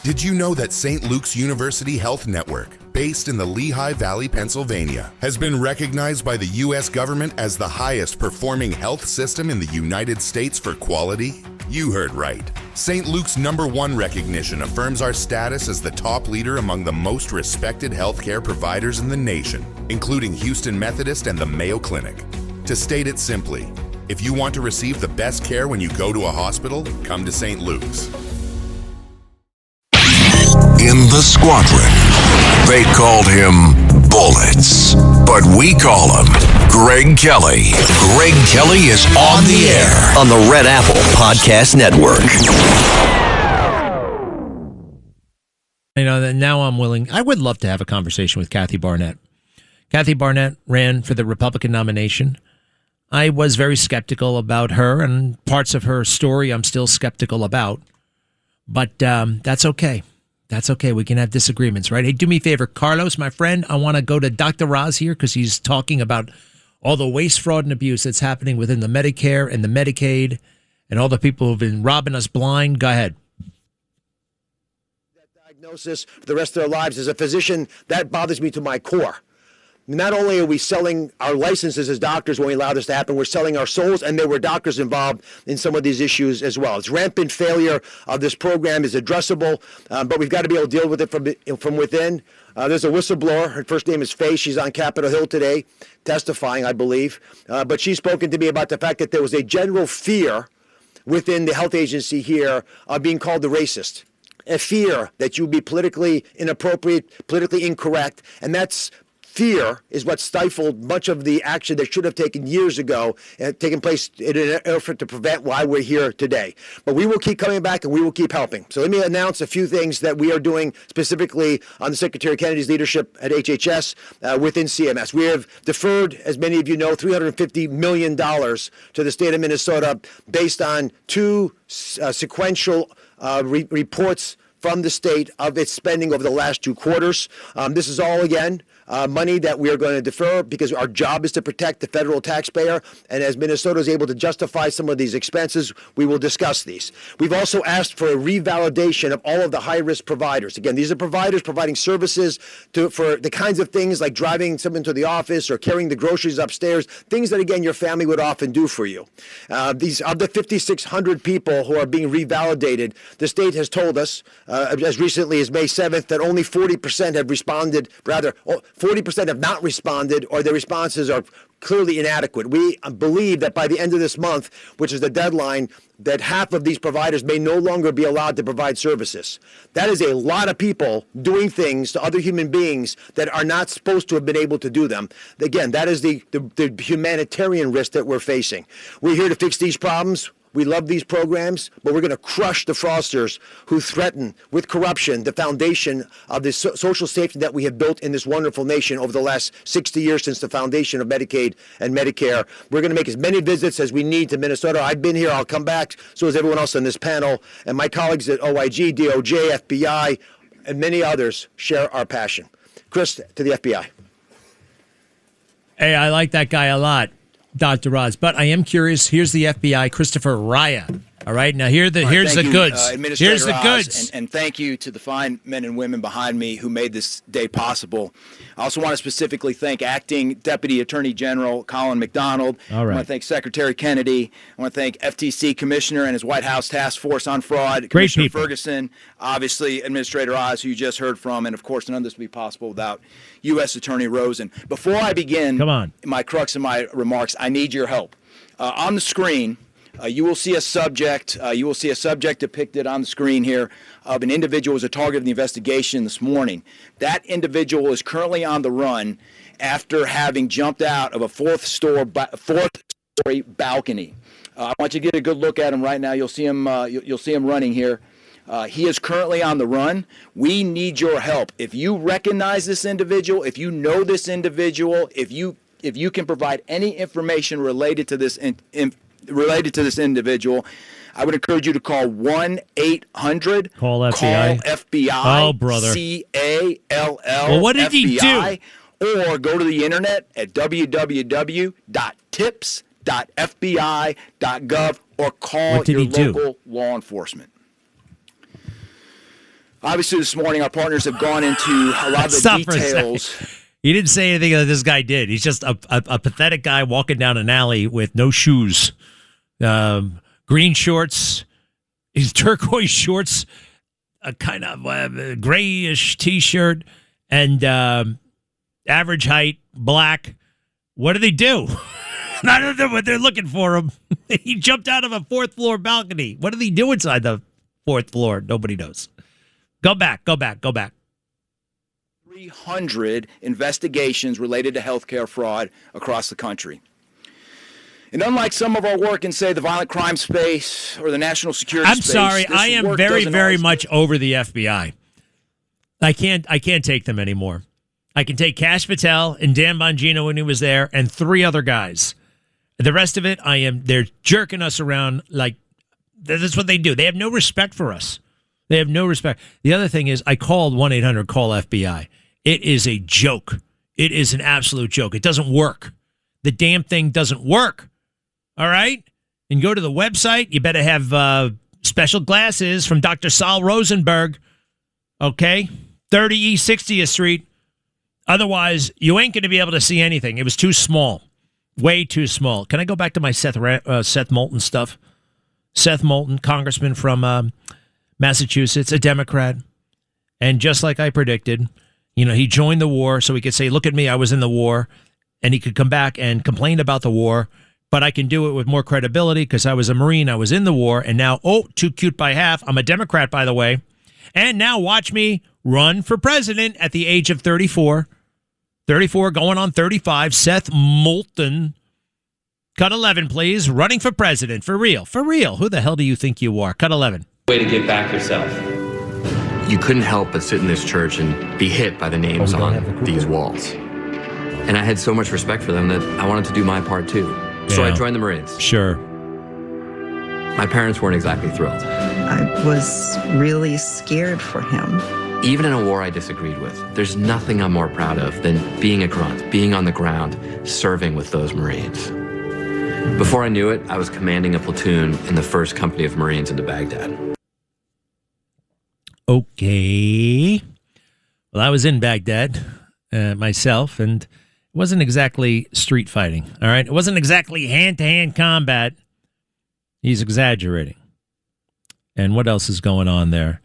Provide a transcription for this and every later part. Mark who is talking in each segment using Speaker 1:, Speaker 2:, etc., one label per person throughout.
Speaker 1: Did you know that St. Luke's University Health Network, based in the Lehigh Valley, Pennsylvania, has been recognized by the U.S. government as the highest performing health system in the United States for quality? You heard right. St. Luke's #1 recognition affirms our status as the top leader among the most respected healthcare providers in the nation, including Houston Methodist and the Mayo Clinic. To state it simply, if you want to receive the best care when you go to a hospital, come to St. Luke's.
Speaker 2: In the squadron, they called him Bullets, but we call him Greg Kelly. Greg Kelly is on the air
Speaker 3: on the Red Apple Podcast Network.
Speaker 4: You know, now I'm willing. I would love to have a conversation with Kathy Barnett. Kathy Barnett ran for the Republican nomination. I was very skeptical about her, and parts of her story I'm still skeptical about. But that's okay. That's okay. We can have disagreements, right? Hey, do me a favor, Carlos, my friend. I want to go to Dr. Roz here because he's talking about all the waste, fraud, and abuse that's happening within the Medicare and the Medicaid and all the people who've been robbing us blind. Go ahead.
Speaker 5: That diagnosis for the rest of their lives as a physician, that bothers me to my core. Not only are we selling our licenses as doctors when we allow this to happen, we're selling our souls, and there were doctors involved in some of these issues as well. It's rampant failure of this program is addressable, but we've got to be able to deal with it from within. There's a whistleblower. Her first name is Faye. She's on Capitol Hill today testifying, I believe. But she's spoken to me about the fact that there was a general fear within the health agency here of being called the racist. A fear that you'd be politically inappropriate, politically incorrect, and that's fear is what stifled much of the action that should have taken years ago and taken place in an effort to prevent why we're here today. But we will keep coming back and we will keep helping. So let me announce a few things that we are doing specifically on the Secretary Kennedy's leadership at HHS within CMS. We have deferred, as many of you know, $350 million to the state of Minnesota based on two sequential reports from the state of its spending over the last 2 quarters. This is all, again, money that we are going to defer because our job is to protect the federal taxpayer. And as Minnesota is able to justify some of these expenses, we will discuss these. We've also asked for a revalidation of all of the high-risk providers. Again, these are providers providing services for the kinds of things like driving someone to the office or carrying the groceries upstairs, things that, again, your family would often do for you. These of the 5,600 people who are being revalidated, the state has told us as recently as May 7th that only 40% have responded, rather, 40% have not responded, or their responses are clearly inadequate. We believe that by the end of this month, which is the deadline, that half of these providers may no longer be allowed to provide services. That is a lot of people doing things to other human beings that are not supposed to have been able to do them. Again, that is the humanitarian risk that we're facing. We're here to fix these problems. We love these programs, but we're going to crush the fraudsters who threaten with corruption the foundation of the social safety that we have built in this wonderful nation over the last 60 years since the foundation of Medicaid and Medicare. We're going to make as many visits as we need to Minnesota. I've been here. I'll come back. So is everyone else on this panel. And my colleagues at OIG, DOJ, FBI, and many others share our passion. Chris, to the FBI.
Speaker 4: Hey, I like that guy a lot, Dr. Roz. But I am curious. Here's the FBI, Christopher Raya. All right, now here's the goods. Here's the goods.
Speaker 6: And thank you to the fine men and women behind me who made this day possible. I also want to specifically thank Acting Deputy Attorney General Colin McDonald.
Speaker 4: All right.
Speaker 6: I want to thank Secretary Kennedy. I want to thank FTC Commissioner and his White House Task Force on Fraud,
Speaker 4: Great
Speaker 6: Commissioner
Speaker 4: people.
Speaker 6: Ferguson, obviously Administrator Oz, who you just heard from, and of course none of this would be possible without U.S. Attorney Rosen. Before I begin my crux of my remarks, I need your help. On the screen, you will see a subject. Depicted on the screen here of an individual who was a target of the investigation this morning. That individual is currently on the run after having jumped out of a fourth-story balcony. I want you to get a good look at him right now. You'll see him. You'll see him running here. He is currently on the run. We need your help. If you recognize this individual, if you know this individual, if you can provide any information related to this individual, I would encourage you to call 1-800
Speaker 4: Call FBI.
Speaker 6: Call FBI.
Speaker 4: Oh, brother.
Speaker 6: CALL.
Speaker 4: Well, what did he do?
Speaker 6: Or go to the internet at www.tips.fbi.gov or call your local law enforcement. Obviously, this morning, our partners have gone into a lot of the details.
Speaker 4: He didn't say anything that this guy did. He's just a pathetic guy walking down an alley with no shoes, green shorts, his turquoise shorts, a kind of grayish T-shirt, and average height, black. What do they do? I don't know what they're looking for him. He jumped out of a 4th floor balcony. What did he do inside the 4th floor? Nobody knows. Go back.
Speaker 6: 300 investigations related to healthcare fraud across the country. And unlike some of our work in, say, the violent crime space or the national security space,
Speaker 4: I'm sorry, I am very much over the FBI. I can't take them anymore. I can take Kash Patel and Dan Bongino when he was there and 3 other guys. The rest of it, they're jerking us around like that's what they do. They have no respect for us. They have no respect. The other thing is I called 1-800-CALL-FBI. It is a joke. It is an absolute joke. It doesn't work. The damn thing doesn't work. All right? And go to the website. You better have special glasses from Dr. Saul Rosenberg. Okay? 30 East 60th Street. Otherwise, you ain't going to be able to see anything. It was too small. Way too small. Can I go back to my Seth Moulton stuff? Seth Moulton, congressman from Massachusetts, a Democrat. And just like I predicted, he joined the war so he could say, look at me, I was in the war. And he could come back and complain about the war. But I can do it with more credibility because I was a Marine, I was in the war. And now, too cute by half. I'm a Democrat, by the way. And now watch me run for president at the age of 34. 34 going on 35. Seth Moulton. Cut 11, please. Running for president. For real. For real. Who the hell do you think you are? Cut 11.
Speaker 7: Way to get back yourself.
Speaker 8: You couldn't help but sit in this church and be hit by the names on these walls. And I had so much respect for them that I wanted to do my part too. So I joined the Marines.
Speaker 4: Sure.
Speaker 8: My parents weren't exactly thrilled.
Speaker 9: I was really scared for him.
Speaker 8: Even in a war I disagreed with, there's nothing I'm more proud of than being a grunt, being on the ground, serving with those Marines. Before I knew it, I was commanding a platoon in the 1st Company of Marines into Baghdad.
Speaker 4: Okay. Well, I was in Baghdad myself, and it wasn't exactly street fighting, all right? It wasn't exactly hand-to-hand combat. He's exaggerating. And what else is going on there?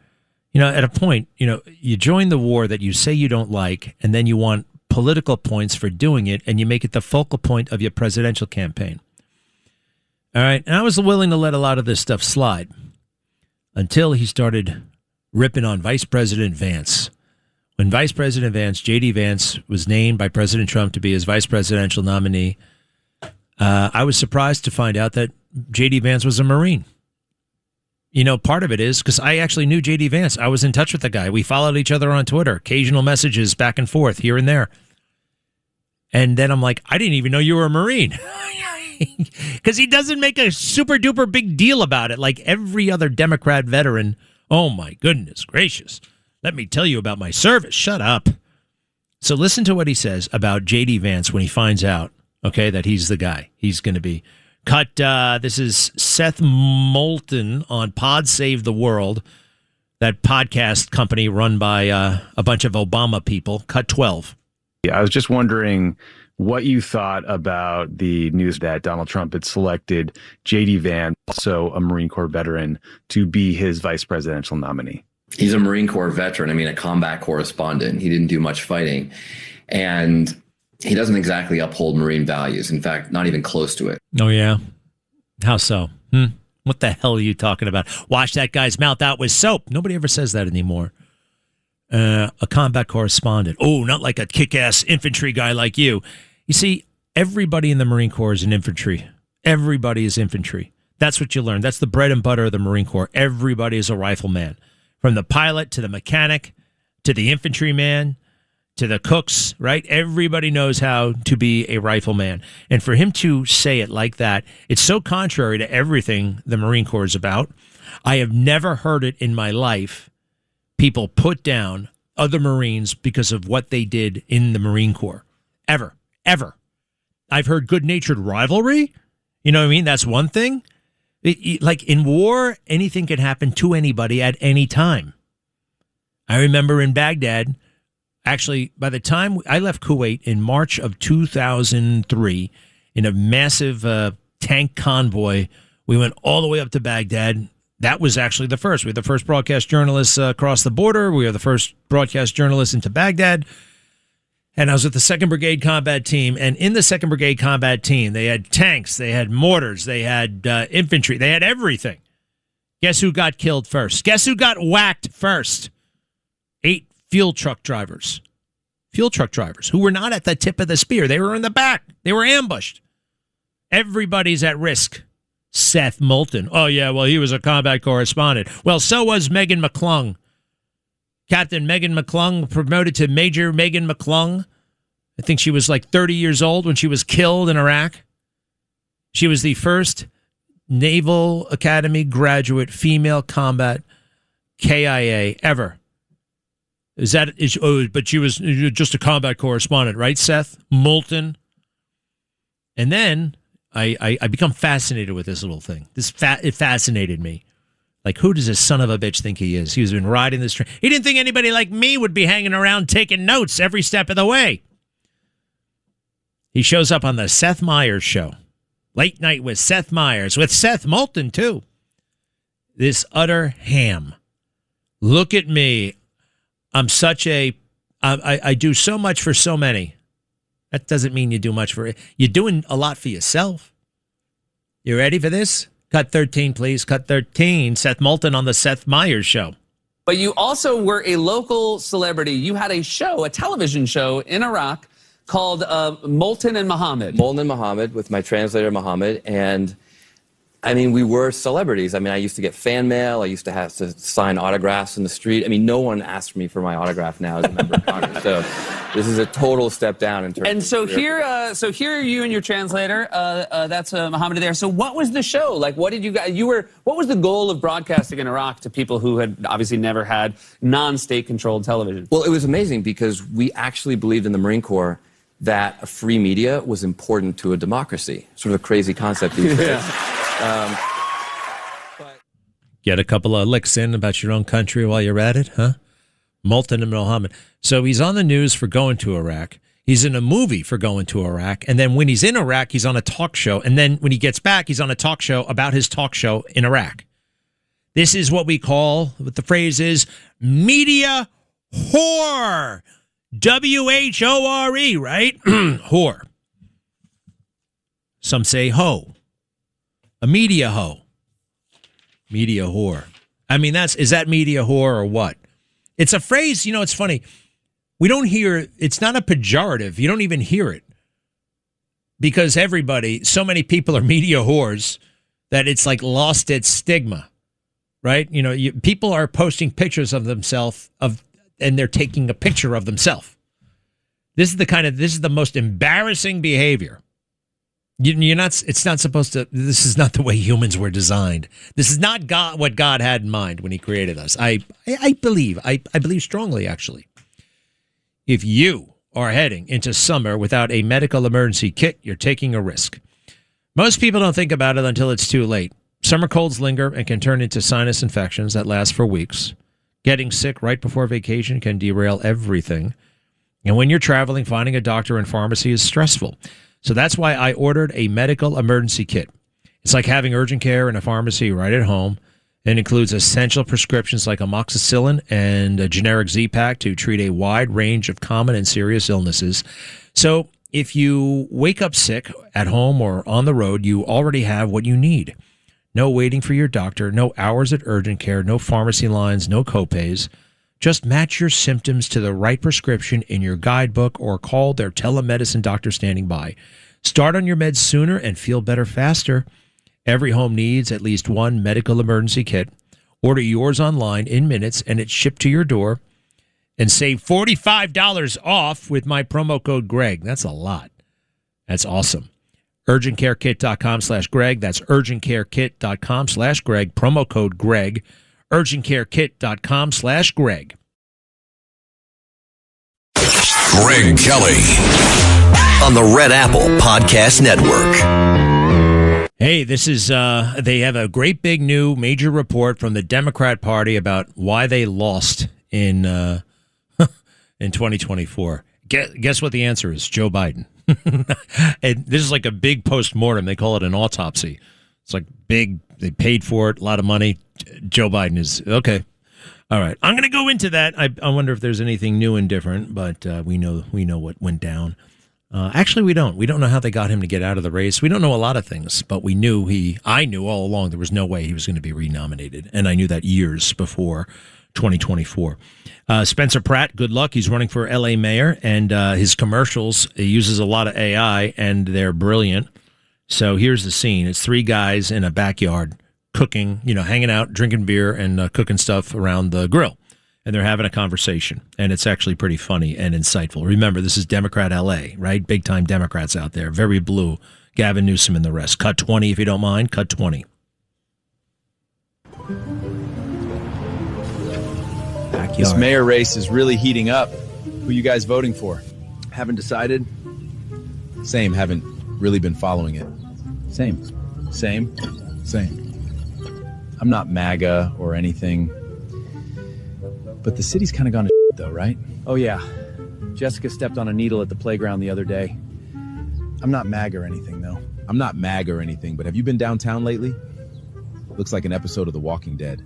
Speaker 4: At a point, you join the war that you say you don't like, and then you want political points for doing it, and you make it the focal point of your presidential campaign. All right? And I was willing to let a lot of this stuff slide until he started ripping on Vice President Vance. When Vice President Vance, J.D. Vance, was named by President Trump to be his vice presidential nominee, I was surprised to find out that J.D. Vance was a Marine. Part of it is because I actually knew J.D. Vance. I was in touch with the guy. We followed each other on Twitter, occasional messages back and forth here and there. And then I'm like, I didn't even know you were a Marine. Because he doesn't make a super duper big deal about it like every other Democrat veteran. Oh, my goodness gracious. Let me tell you about my service. Shut up. So listen to what he says about J.D. Vance when he finds out, okay, that he's the guy. He's going to be. Cut, this is Seth Moulton on Pod Save the World, that podcast company run by a bunch of Obama people. Cut 12.
Speaker 10: Yeah, I was just wondering what you thought about the news that Donald Trump had selected J.D. Vance, also a Marine Corps veteran, to be his vice presidential nominee.
Speaker 8: He's a Marine Corps veteran. A combat correspondent. He didn't do much fighting. And he doesn't exactly uphold Marine values. In fact, not even close to it.
Speaker 4: Oh, yeah? How so? What the hell are you talking about? Wash that guy's mouth out with soap. Nobody ever says that anymore. A combat correspondent. Oh, not like a kick-ass infantry guy like you. You see, everybody in the Marine Corps is an infantry. Everybody is infantry. That's what you learn. That's the bread and butter of the Marine Corps. Everybody is a rifleman. From the pilot to the mechanic to the infantryman to the cooks, right? Everybody knows how to be a rifleman. And for him to say it like that, it's so contrary to everything the Marine Corps is about. I have never heard it in my life, people put down other Marines because of what they did in the Marine Corps. Ever. I've heard good-natured rivalry. You know what I mean? That's one thing. Like in war, anything can happen to anybody at any time. I remember in Baghdad, actually, by the time I left Kuwait in March of 2003 in a massive tank convoy, we went all the way up to Baghdad. That was actually the first. We were the first broadcast journalists across the border. We were the first broadcast journalists into Baghdad. And I was with the 2nd Brigade Combat Team. And in the 2nd Brigade Combat Team, they had tanks, they had mortars, they had infantry, they had everything. Guess who got killed first? Guess who got whacked first? 8 fuel truck drivers. Fuel truck drivers who were not at the tip of the spear. They were in the back. They were ambushed. Everybody's at risk. Seth Moulton. Oh, yeah, well, he was a combat correspondent. Well, so was Megan McClung. Captain Megan McClung, promoted to Major Megan McClung. I think she was like 30 years old when she was killed in Iraq. She was the first Naval Academy graduate female combat KIA ever. But she was just a combat correspondent, right, Seth Moulton? And then I become fascinated with this little thing. It fascinated me. Like, who does this son of a bitch think he is? He's been riding this train. He didn't think anybody like me would be hanging around taking notes every step of the way. He shows up on the Seth Meyers show. Late Night with Seth Meyers, with Seth Moulton, too. This utter ham. Look at me. I'm such a... I do so much for so many. That doesn't mean you do much for it. You're doing a lot for yourself. You ready for this? Cut 13, please. Cut 13. Seth Moulton on the Seth Meyers show.
Speaker 7: But you also were a local celebrity. You had a show, a television show in Iraq called Moulton and Muhammad.
Speaker 8: Moulton and Muhammad with my translator, Muhammad. And, I mean, we were celebrities. I mean, I used to get fan mail. I used to have to sign autographs in the street. I mean, no one asked me for my autograph now as a member of Congress. So this is a total step down in terms
Speaker 7: and
Speaker 8: of
Speaker 7: so here, here are you and your translator. That's Muhammad there. So what was the show? Like, what did you guys, what was the goal of broadcasting in Iraq to people who had obviously never had non-state controlled television?
Speaker 8: Well, it was amazing because we actually believed in the Marine Corps that a free media was important to a democracy. Sort of a crazy concept these days.
Speaker 4: Get a couple of licks in about your own country while you're at it, huh? Moulton and Muhammad. So he's on the news for going to Iraq. He's in a movie for going to Iraq. And then when he's in Iraq, he's on a talk show. And then when he gets back, he's on a talk show about his talk show in Iraq. This is what we call, what the phrase is, media whore. W-H-O-R-E, right? Whore. Some say hoe. A media hoe. Media whore. I mean, is that media whore or what? It's a phrase, it's funny. We don't hear, it's not a pejorative. You don't even hear it. Because so many people are media whores that it's like lost its stigma, right? People are posting pictures of themselves and they're taking a picture of themselves. This is the most embarrassing behavior. It's not supposed to, this is not the way humans were designed. This is not what God had in mind when he created us. I believe strongly, actually. If you are heading into summer without a medical emergency kit, you're taking a risk. Most people don't think about it until it's too late. Summer colds linger and can turn into sinus infections that last for weeks. Getting sick right before vacation can derail everything. And when you're traveling, finding a doctor and pharmacy is stressful. So that's why I ordered a medical emergency kit. It's like having urgent care in a pharmacy right at home. It includes essential prescriptions like amoxicillin and a generic Z-Pak to treat a wide range of common and serious illnesses. So if you wake up sick at home or on the road, you already have what you need. No waiting for your doctor, no hours at urgent care, no pharmacy lines, no copays. Just match your symptoms to the right prescription in your guidebook or call their telemedicine doctor standing by. Start on your meds sooner and feel better faster. Every home needs at least one medical emergency kit. Order yours online in minutes and it's shipped to your door. And save $45 off with my promo code Greg. That's a lot. That's awesome. UrgentCareKit.com/Greg. That's UrgentCareKit.com/Greg. Promo code Greg. UrgentCareKit.com/Greg.
Speaker 2: Greg Kelly
Speaker 3: on the Red Apple Podcast Network.
Speaker 4: Hey, this is, they have a great big new major report from the Democrat Party about why they lost in in 2024? Guess what the answer is? Joe Biden. And this is like a big post-mortem. They call it an autopsy. It's like big. They paid for it, a lot of money. Joe Biden is okay. All right, I'm going to go into that. I wonder if there's anything new and different, but we know what went down. Actually, we don't. We don't know how they got him to get out of the race. We don't know a lot of things, but I knew all along there was no way he was going to be renominated, and I knew that years before 2024. Spencer Pratt, good luck. He's running for L.A. mayor, and his commercials, he uses a lot of AI, and they're brilliant. So here's the scene. It's three guys in a backyard cooking, hanging out, drinking beer, and cooking stuff around the grill. And they're having a conversation, and it's actually pretty funny and insightful. Remember, this is Democrat L.A., right? Big-time Democrats out there. Very blue. Gavin Newsom and the rest. Cut 20, if you don't mind. Cut 20. Backyard.
Speaker 11: This mayor race is really heating up. Who you guys voting for? Haven't decided? Same, haven't really been following it. Same. I'm not MAGA or anything. But the city's kind of gone to shit, though, right? Oh, yeah. Jessica stepped on a needle at the playground the other day. I'm not MAGA or anything, though. I'm not MAGA or anything, but have you been downtown lately? Looks like an episode of The Walking Dead.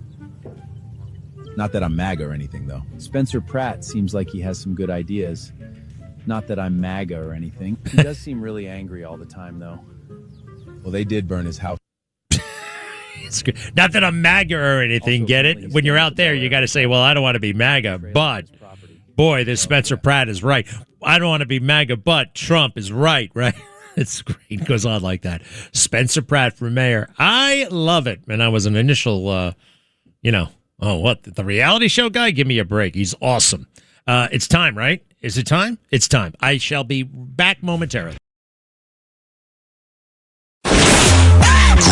Speaker 11: Not that I'm MAGA or anything, though. Spencer Pratt seems like he has some good ideas. Not that I'm MAGA or anything. He does seem really angry all the time, though. Well, they did burn his house.
Speaker 4: Not that I'm MAGA or anything, get it? When you're out there, you got to say, well, I don't want to be MAGA, but, boy, this Spencer Pratt is right. I don't want to be MAGA, but Trump is right? It's great. It goes on like that. Spencer Pratt for mayor. I love it. And I was an initial, the reality show guy? Give me a break. He's awesome. It's time, right? Is it time? It's time. I shall be back momentarily.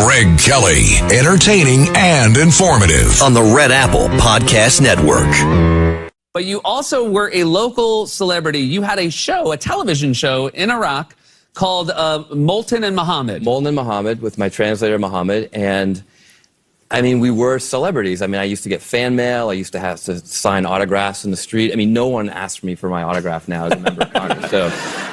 Speaker 2: Greg Kelly, entertaining and informative
Speaker 3: on the Red Apple Podcast Network.
Speaker 7: But you also were a local celebrity. You had a show, a television show in Iraq called Molten and Muhammad.
Speaker 8: Molten and Muhammad with my translator, Muhammad. And I mean, we were celebrities. I mean, I used to get fan mail. I used to have to sign autographs in the street. I mean, no one asks me for my autograph now as a member of Congress. So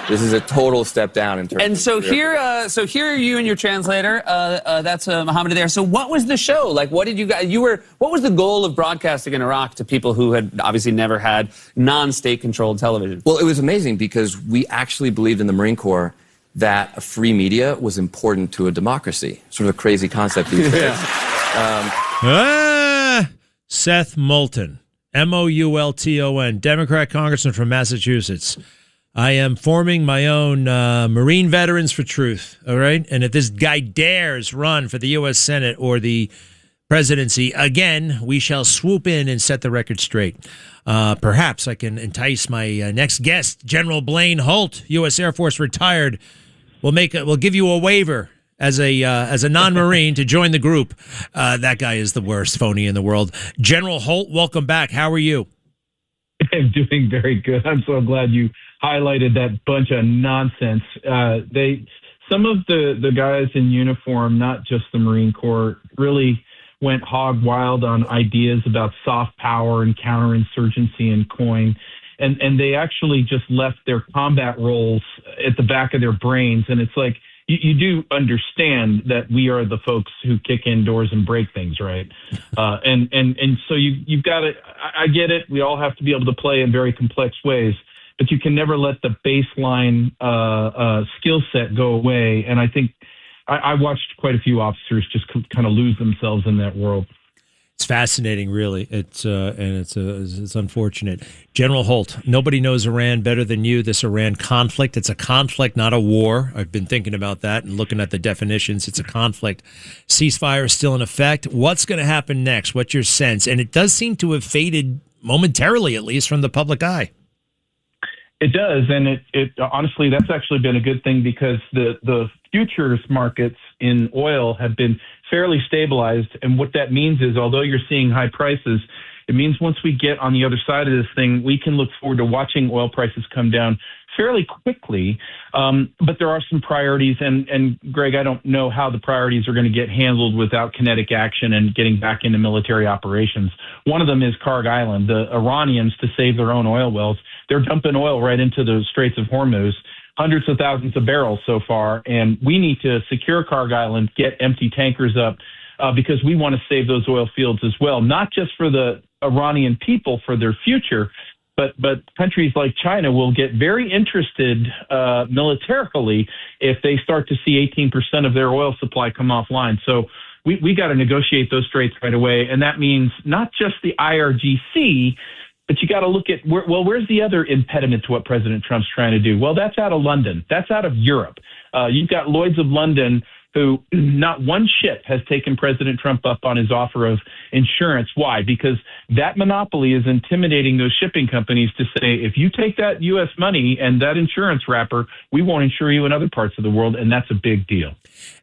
Speaker 8: this is a total step down in terms
Speaker 7: and
Speaker 8: of
Speaker 7: so here are you and your translator. That's Muhammad there. So what was the show? Like, what did you guys, what was the goal of broadcasting in Iraq to people who had obviously never had non-state controlled television?
Speaker 8: Well, it was amazing because we actually believed in the Marine Corps that a free media was important to a democracy. Sort of a crazy concept these days.
Speaker 4: Seth Moulton, Moulton, Democrat congressman from Massachusetts. I am forming my own Marine Veterans for Truth, all right? And if this guy dares run for the U.S. Senate or the presidency again, we shall swoop in and set the record straight. Perhaps I can entice my next guest, General Blaine Holt, U.S. Air Force retired. We'll give you a waiver as a non-Marine to join the group. That guy is the worst phony in the world. General Holt, welcome back. How are you?
Speaker 12: I'm doing very good. I'm so glad you highlighted that bunch of nonsense. Some of the guys in uniform, not just the Marine Corps, really went hog wild on ideas about soft power and counterinsurgency and COIN. And they actually just left their combat roles at the back of their brains. And it's like, you do understand that we are the folks who kick in doors and break things, right? And so you've got to, I get it. We all have to be able to play in very complex ways, but you can never let the baseline skill set go away. And I think I watched quite a few officers just kind of lose themselves in that world.
Speaker 4: It's fascinating, really. It's unfortunate. General Holt, nobody knows Iran better than you. This Iran conflict, it's a conflict, not a war. I've been thinking about that and looking at the definitions. It's a conflict. Ceasefire is still in effect. What's going to happen next? What's your sense? And it does seem to have faded momentarily, at least from the public eye.
Speaker 12: It does, and it honestly, that's actually been a good thing because the futures markets in oil have been fairly stabilized, and what that means is, although you're seeing high prices, It means once we get on the other side of this thing, we can look forward to watching oil prices come down fairly quickly. But there are some priorities. And Greg, I don't know how the priorities are going to get handled without kinetic action and getting back into military operations. One of them is Karg Island. The Iranians, to save their own oil wells, they're dumping oil right into the Straits of Hormuz, hundreds of thousands of barrels so far. And we need to secure Karg Island, get empty tankers up, because we want to save those oil fields as well, not just for the Iranian people, for their future, but countries like China will get very interested militarily if they start to see 18% of their oil supply come offline. So we got to negotiate those straits right away. And that means not just the IRGC, but you got to look at, where's the other impediment to what President Trump's trying to do? Well, that's out of London. That's out of Europe. You've got Lloyd's of London, who not one ship has taken President Trump up on his offer of insurance. Why? Because that monopoly is intimidating those shipping companies to say, if you take that U.S. money and that insurance wrapper, we won't insure you in other parts of the world, and that's a big deal.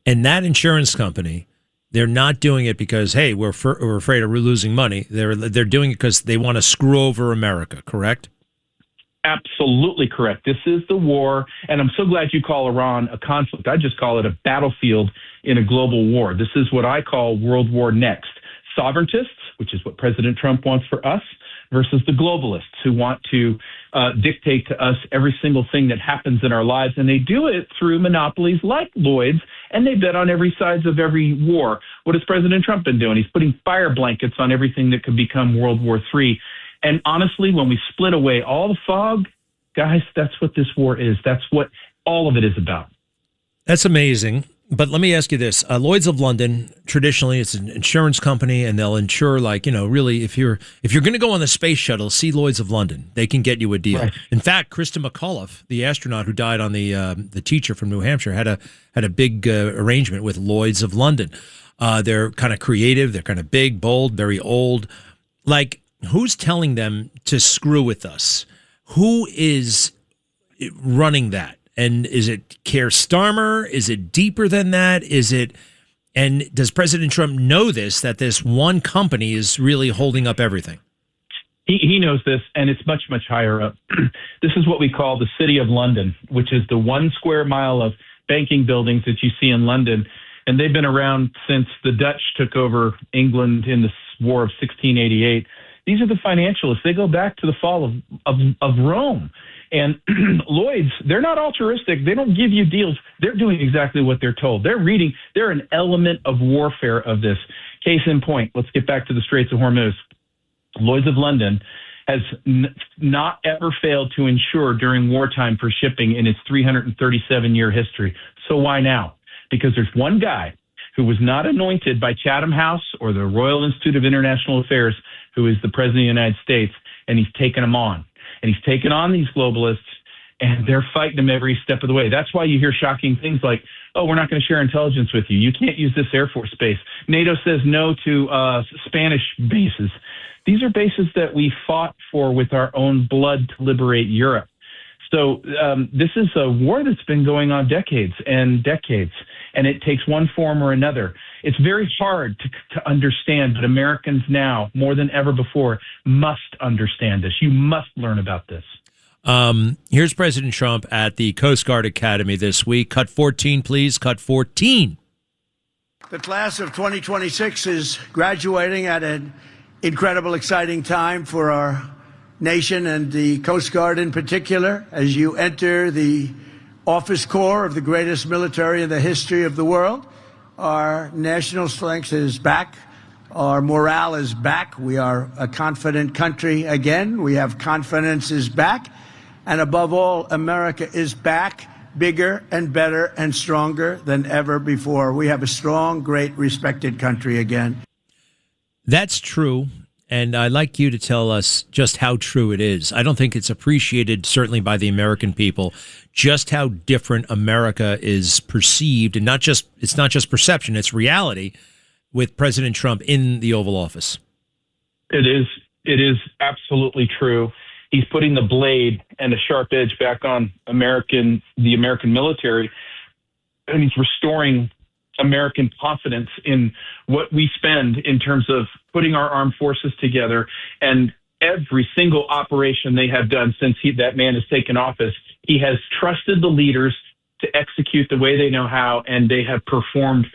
Speaker 4: And that insurance company, they're not doing it because, hey, we're afraid of losing money. They're doing it because they want to screw over America, correct?
Speaker 12: Absolutely correct. This is the war, and I'm so glad you call Iran a conflict. I just call it a battlefield in a global war. This is what I call World War Next. Sovereigntists, which is what President Trump wants for us, versus the globalists who want to dictate to us every single thing that happens in our lives. And they do it through monopolies like Lloyd's, and they bet on every sides of every war. What has President Trump been doing? He's putting fire blankets on everything that could become World War III. And honestly, when we split away all the fog, guys, that's what this war is. That's what all of it is about.
Speaker 4: That's amazing. But let me ask you this. Lloyd's of London, traditionally, it's an insurance company, and they'll insure, like, really, if you're going to go on the space shuttle, see Lloyd's of London. They can get you a deal. Right. In fact, Krista McAuliffe, the astronaut who died on the teacher from New Hampshire, had a big arrangement with Lloyd's of London. They're kind of creative. They're kind of big, bold, very old. Like, who's telling them to screw with us? Who is running that? And is it Keir Starmer? Is it deeper than that? And does President Trump know this, that this one company is really holding up everything?
Speaker 12: He knows this, and it's much, much higher up. This is what we call the City of London, which is the 1 square mile of banking buildings that you see in London. And they've been around since the Dutch took over England in the War of 1688. These are the financialists. They go back to the fall of Rome. And Lloyd's, they're not altruistic. They don't give you deals. They're doing exactly what they're told. They're an element of warfare of this. Case in point, let's get back to the Straits of Hormuz. Lloyd's of London has not ever failed to insure during wartime for shipping in its 337-year history. So why now? Because there's one guy who was not anointed by Chatham House or the Royal Institute of International Affairs, who is the President of the United States, and he's taken them on. And he's taken on these globalists, and they're fighting them every step of the way. That's why you hear shocking things like, oh, we're not going to share intelligence with you. You can't use this Air Force base. NATO says no to Spanish bases. These are bases that we fought for with our own blood to liberate Europe. So this is a war that's been going on decades and decades, and it takes one form or another. It's very hard to understand, but Americans now, more than ever before, must understand this. You must learn about this.
Speaker 4: Here's President Trump at the Coast Guard Academy this week. Cut 14, please. Cut 14.
Speaker 13: The class of 2026 is graduating at an incredible, exciting time for our nation and the Coast Guard in particular, as you enter the office corps of the greatest military in the history of the world. Our national strength is back. Our morale is back. We are a confident country again. We have confidence is back. And above all, America is back, bigger and better and stronger than ever before. We have a strong, great, respected country again.
Speaker 4: That's true. And I'd like you to tell us just how true it is. I don't think it's appreciated, certainly by the American people, just how different America is perceived. And it's not just perception, it's reality with President Trump in the Oval Office.
Speaker 12: It is absolutely true. He's putting the blade and the sharp edge back on the American military, and he's restoring American confidence in what we spend in terms of putting our armed forces together. And every single operation they have done since that man has taken office, he has trusted the leaders to execute the way they know how, and they have performed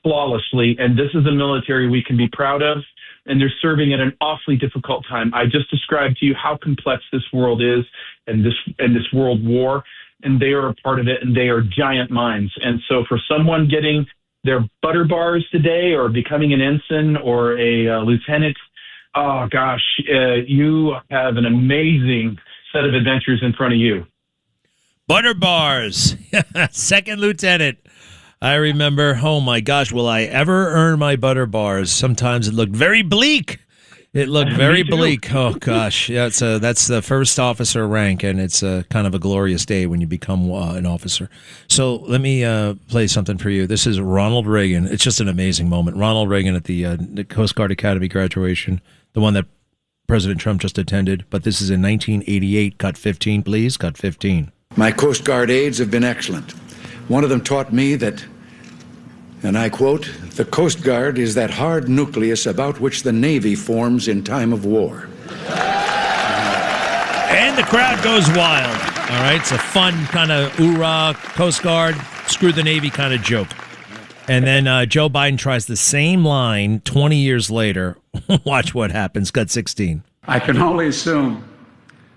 Speaker 12: flawlessly. And this is a military we can be proud of, and they're serving at an awfully difficult time. I just described to you how complex this world is and this world war, and they are a part of it, and they are giant minds. And so for someone getting their butter bars today or becoming an ensign or a lieutenant, oh gosh, you have an amazing set of adventures in front of you.
Speaker 4: Butter bars, second lieutenant. I remember, oh my gosh, will I ever earn my butter bars? Sometimes it looked very bleak. It looked very bleak. Oh gosh, yeah, that's the first officer rank, and it's kind of a glorious day when you become an officer. So let me play something for you. This is Ronald Reagan. It's just an amazing moment. Ronald Reagan at the Coast Guard Academy graduation, the one that President Trump just attended. But this is in 1988. Cut 15, please. Cut 15.
Speaker 14: My Coast Guard aides have been excellent. One of them taught me that, and I quote, "The Coast Guard is that hard nucleus about which the Navy forms in time of war."
Speaker 4: And the crowd goes wild. All right, it's a fun kind of hoorah, Coast Guard, screw the Navy kind of joke. And then Joe Biden tries the same line 20 years later. Watch what happens. Cut 16.
Speaker 15: I can only assume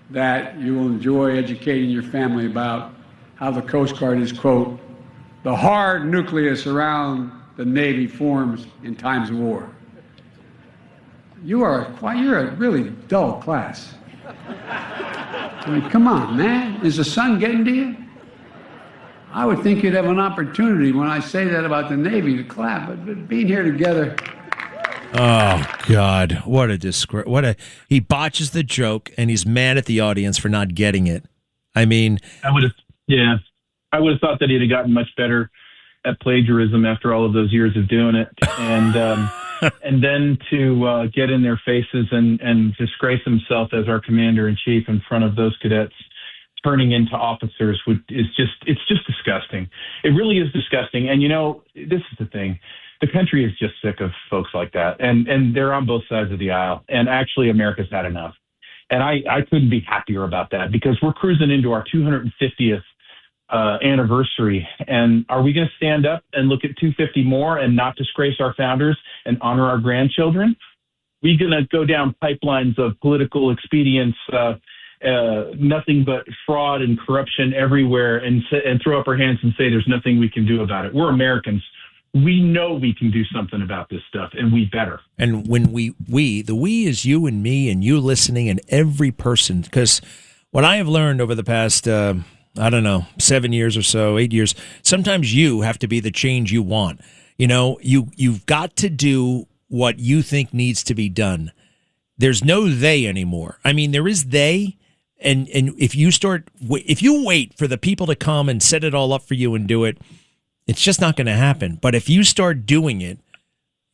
Speaker 15: that you will enjoy educating your family about how the Coast Guard is, quote, the hard nucleus around the Navy forms in times of war. You're a really dull class. I mean, come on, man. Is the sun getting to you? I would think you'd have an opportunity when I say that about the Navy to clap, but being here together.
Speaker 4: Oh God! What a disgrace! He botches the joke, and he's mad at the audience for not getting it. I mean,
Speaker 12: I would have thought that he'd have gotten much better at plagiarism after all of those years of doing it, and and then to get in their faces and disgrace himself as our commander in chief in front of those cadets, turning into officers, it's just disgusting. It really is disgusting. And this is the thing. The country is just sick of folks like that, and they're on both sides of the aisle. And actually, America's had enough. And I couldn't be happier about that, because we're cruising into our 250th anniversary. And are we going to stand up and look at 250 more and not disgrace our founders and honor our grandchildren? We're going to go down pipelines of political expedience, nothing but fraud and corruption everywhere, and throw up our hands and say there's nothing we can do about it. We're Americans. We know we can do something about this stuff, and we better.
Speaker 4: And when the we is you and me and you listening and every person, because what I have learned over the past, 7 years or so, 8 years, sometimes you have to be the change you want. You've got to do what you think needs to be done. There's no they anymore. I mean, there is they. And if you wait for the people to come and set it all up for you and do it, it's just not going to happen. But if you start doing it,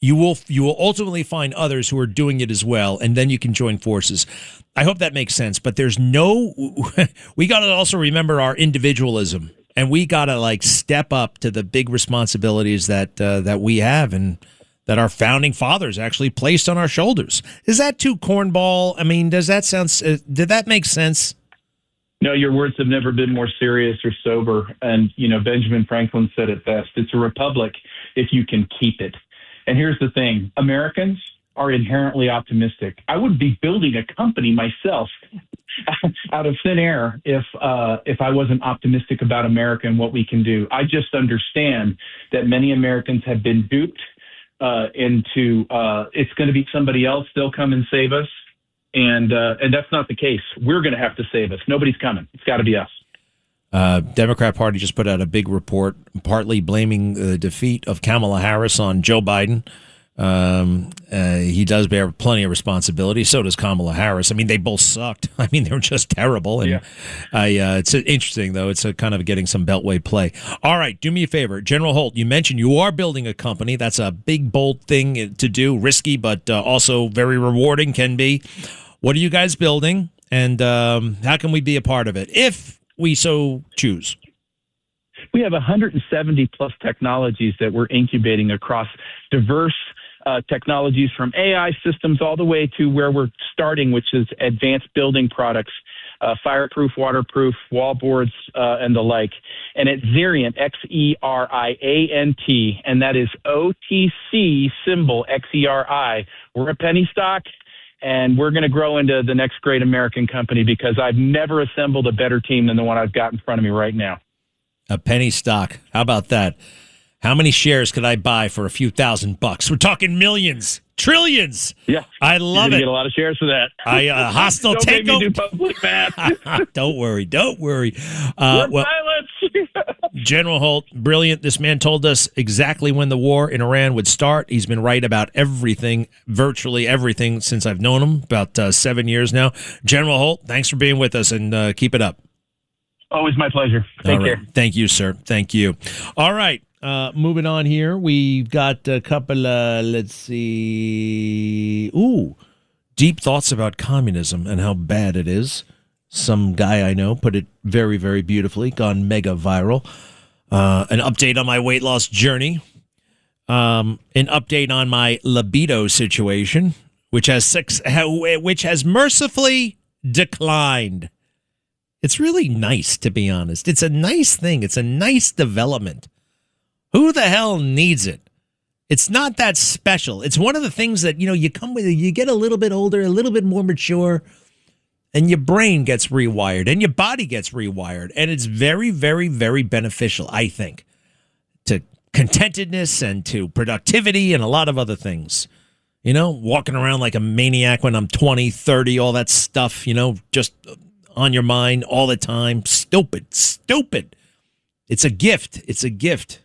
Speaker 4: you will ultimately find others who are doing it as well, and then you can join forces. I hope that makes sense. But we got to also remember our individualism, and we got to step up to the big responsibilities that we have and that our founding fathers actually placed on our shoulders. Is that too cornball? I mean, did that make sense?
Speaker 12: No, your words have never been more serious or sober. And, Benjamin Franklin said it best. It's a republic if you can keep it. And here's the thing. Americans are inherently optimistic. I would be building a company myself out of thin air if I wasn't optimistic about America and what we can do. I just understand that many Americans have been duped into it's going to be somebody else. They'll come and save us. And that's not the case. We're going to have to save us. Nobody's coming. It's got to be us.
Speaker 4: Democrat Party just put out a big report, partly blaming the defeat of Kamala Harris on Joe Biden. He does bear plenty of responsibility. So does Kamala Harris. I mean, they both sucked. I mean, they were just terrible. And it's interesting, though. It's a kind of getting some beltway play. All right, do me a favor. General Holt, you mentioned you are building a company. That's a big, bold thing to do. Risky, but also very rewarding can be. What are you guys building? And how can we be a part of it if we so choose?
Speaker 12: we have 170 plus technologies that we're incubating across diverse technologies, from AI systems all the way to where we're starting, which is advanced building products, fireproof, waterproof, wall boards, and the like. And at Xeriant, Xeriant, and that is OTC symbol XERI. We're a penny stock, and we're going to grow into the next great American company because I've never assembled a better team than the one I've got in front of me right now.
Speaker 4: A penny stock. How about that? How many shares could I buy for a few $1,000? We're talking millions, trillions.
Speaker 12: Yeah,
Speaker 4: I love it.
Speaker 12: Get a lot of shares for that.
Speaker 4: Hostile
Speaker 12: Don't
Speaker 4: takeover.
Speaker 12: Make me do public math.
Speaker 4: Don't worry.
Speaker 12: We're pilots.
Speaker 4: General Holt, brilliant. This man told us exactly when the war in Iran would start. He's been right about everything, virtually everything, since I've known him, about 7 years now. General Holt, thanks for being with us, and keep it up.
Speaker 12: Always my pleasure. Take care.
Speaker 4: Thank you, sir. Thank you. All right. Moving on here, we've got a couple, let's see. Deep thoughts about communism and how bad it is. Some guy I know put it very, very beautifully, gone mega viral. An update on my weight loss journey. An update on my libido situation, which has mercifully declined. It's really nice, to be honest. It's a nice thing. It's a nice development. Who the hell needs it? It's not that special. It's one of the things that, you come with it. You get a little bit older, a little bit more mature, and your brain gets rewired and your body gets rewired. And it's very, very, very beneficial, I think, to contentedness and to productivity and a lot of other things. Walking around like a maniac when I'm 20, 30, all that stuff, just on your mind all the time. Stupid. It's a gift.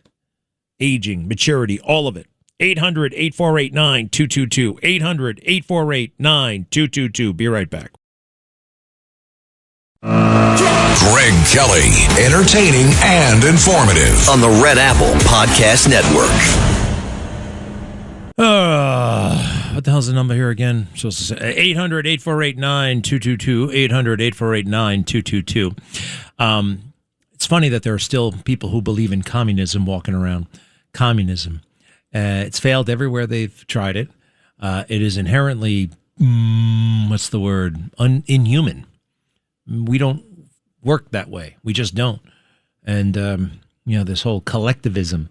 Speaker 4: Aging, maturity, all of it. 800-848-9222. 800-848-9222. Be right back.
Speaker 2: Greg Kelly, entertaining and informative
Speaker 3: on the Red Apple Podcast Network.
Speaker 4: What the hell's the number here again? 800-848-9222. 800-848-9222. It's funny that there are still people who believe in communism walking around. Communism. It's failed everywhere they've tried it. It is inherently, inhuman. We don't work that way. We just don't. And, this whole collectivism,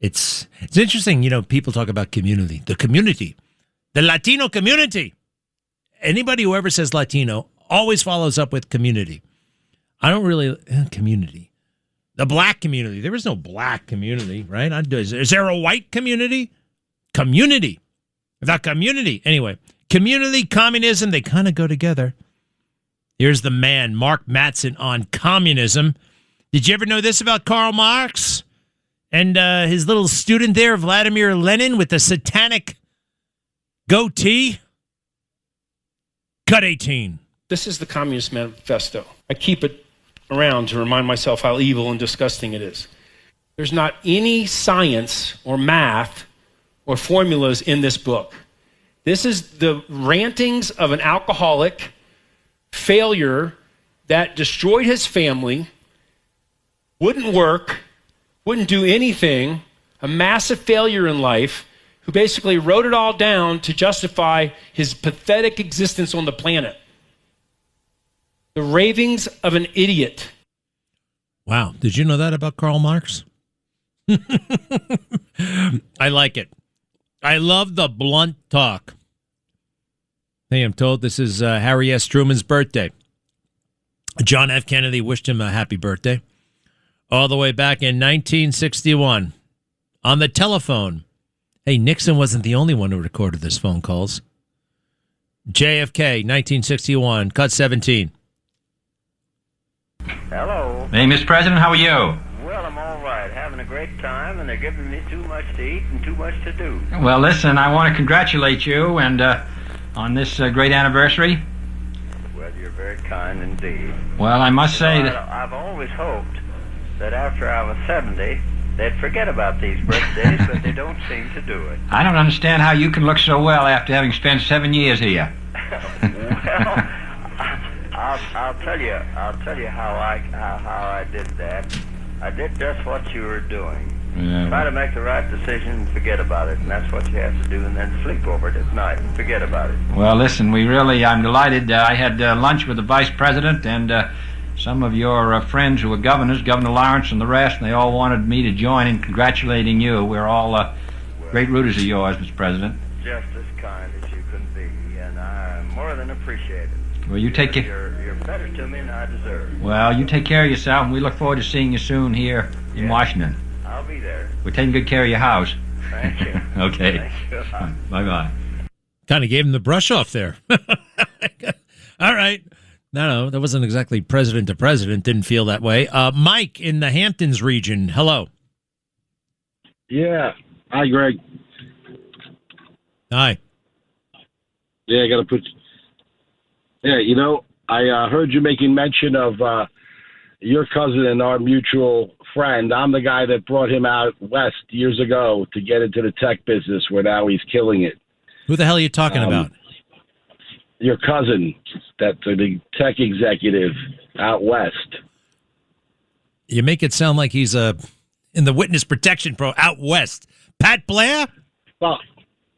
Speaker 4: it's interesting, people talk about community. The Latino community. Anybody who ever says Latino always follows up with community. I don't really, community. The black community. There is no black community, right? Is there a white community? Community. The community. Anyway, community, communism, they kind of go together. Here's the man, Mark Mattson, on communism. Did you ever know this about Karl Marx? And his little student there, Vladimir Lenin, with the satanic goatee? Cut 18.
Speaker 16: This is the Communist Manifesto. I keep it around to remind myself how evil and disgusting it is. There's not any science or math or formulas in this book. This is the rantings of an alcoholic failure that destroyed his family, wouldn't work, wouldn't do anything, a massive failure in life, who basically wrote it all down to justify his pathetic existence on the planet. The ravings of an idiot.
Speaker 4: Wow. Did you know that about Karl Marx? I like it. I love the blunt talk. Hey, I'm told this is Harry S. Truman's birthday. John F. Kennedy wished him a happy birthday. All the way back in 1961. On the telephone. Hey, Nixon wasn't the only one who recorded this phone calls. JFK, 1961, cut 17.
Speaker 17: Hello.
Speaker 18: Hey, Mr. President, how are you?
Speaker 17: Well, I'm all right. Having a great time, and they're giving me too much to eat and too much to do.
Speaker 18: Well, listen, I want to congratulate you and on this great anniversary.
Speaker 17: Well, you're very kind indeed.
Speaker 18: Well, I must say that
Speaker 17: I've always hoped that after I was 70, they'd forget about these birthdays, but they don't seem to do it.
Speaker 18: I don't understand how you can look so well after having spent 7 years here.
Speaker 17: Well, I'll tell you how I did that. I did just what you were doing.
Speaker 18: Yeah.
Speaker 17: Try to make the right decision and forget about it, and that's what you have to do, and then sleep over it at night and forget about it.
Speaker 18: Well, listen, I'm delighted. I had lunch with the Vice President and some of your friends who were governors, Governor Lawrence and the rest, and they all wanted me to join in congratulating you. We're all great rooters of yours, Mr. President.
Speaker 17: Just as kind as you can be, and I more than appreciate it.
Speaker 18: Well, you take care.
Speaker 17: You're better to me than I deserve.
Speaker 18: Well, you take care of yourself, and we look forward to seeing you soon here in Washington.
Speaker 17: I'll be there.
Speaker 18: We're taking good care of your house.
Speaker 17: Thank you.
Speaker 18: Okay.
Speaker 17: Thank you.
Speaker 18: Bye-bye.
Speaker 4: Kind of gave him the brush off there. All right. No, that wasn't exactly president to president. Didn't feel that way. Mike in the Hamptons region. Hello.
Speaker 19: Yeah. Hi, Greg.
Speaker 4: Hi.
Speaker 19: Yeah, I got to put... Yeah, you know, I heard you making mention of your cousin and our mutual friend. I'm the guy that brought him out west years ago to get into the tech business, where now he's killing it.
Speaker 4: Who the hell are you talking about?
Speaker 19: Your cousin, that's a big tech executive out west.
Speaker 4: You make it sound like he's in the witness protection pro out west. Pat Blair?
Speaker 19: Well,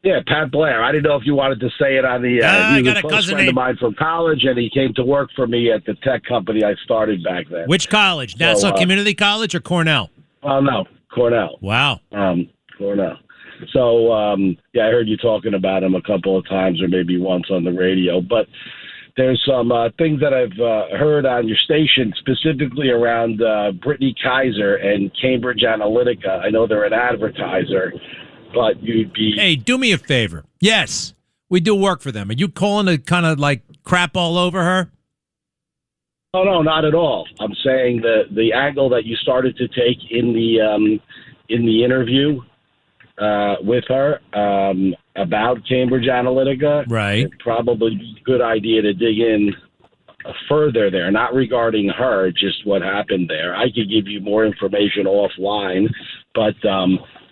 Speaker 19: yeah, Pat Blair. I didn't know if you wanted to say it on the...
Speaker 4: I
Speaker 19: he
Speaker 4: got
Speaker 19: was
Speaker 4: a
Speaker 19: a close
Speaker 4: cousin
Speaker 19: friend
Speaker 4: named...
Speaker 19: of mine from college, and he came to work for me at the tech company I started back then.
Speaker 4: Which college? Nassau Community College or Cornell?
Speaker 19: Oh, no, Cornell.
Speaker 4: Wow.
Speaker 19: Cornell. So, yeah, I heard you talking about him a couple of times or maybe once on the radio. But there's some things that I've heard on your station, specifically around Brittany Kaiser and Cambridge Analytica. I know they're an advertiser, but you'd be...
Speaker 4: Hey, do me a favor. Yes, we do work for them. Are you calling to kind of like crap all over her?
Speaker 19: Oh, no, not at all. I'm saying the angle that you started to take in the interview with her about Cambridge Analytica,
Speaker 4: right?
Speaker 19: It'd probably be a good idea to dig in further there, not regarding her, just what happened there. I could give you more information offline, but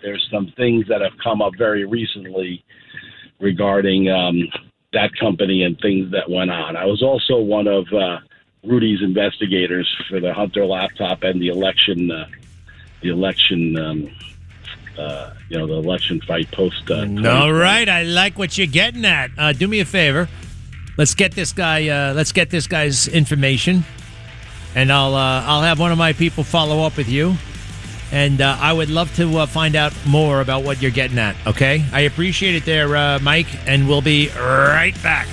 Speaker 19: there's some things that have come up very recently regarding that company and things that went on. I was also one of Rudy's investigators for the Hunter laptop and the election fight post.
Speaker 4: All right, I like what you're getting at. Do me a favor, let's get this guy. Let's get this guy's information, and I'll have one of my people follow up with you. And I would love to find out more about what you're getting at. Okay, I appreciate it there, Mike, and we'll be right back.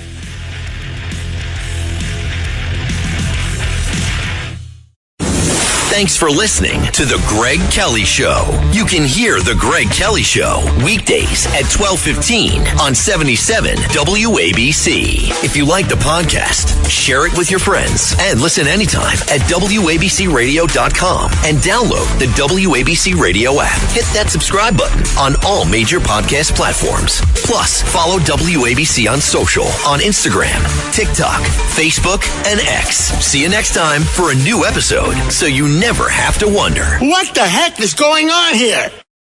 Speaker 3: Thanks for listening to The Greg Kelly Show. You can hear The Greg Kelly Show weekdays at 12:15 on 77 WABC. If you like the podcast, share it with your friends and listen anytime at WABCRadio.com and download the WABC Radio app. Hit that subscribe button on all major podcast platforms. Plus, follow WABC on social on Instagram, TikTok, Facebook, and X. See you next time for a new episode so you never have to wonder.
Speaker 20: What the heck is going on here?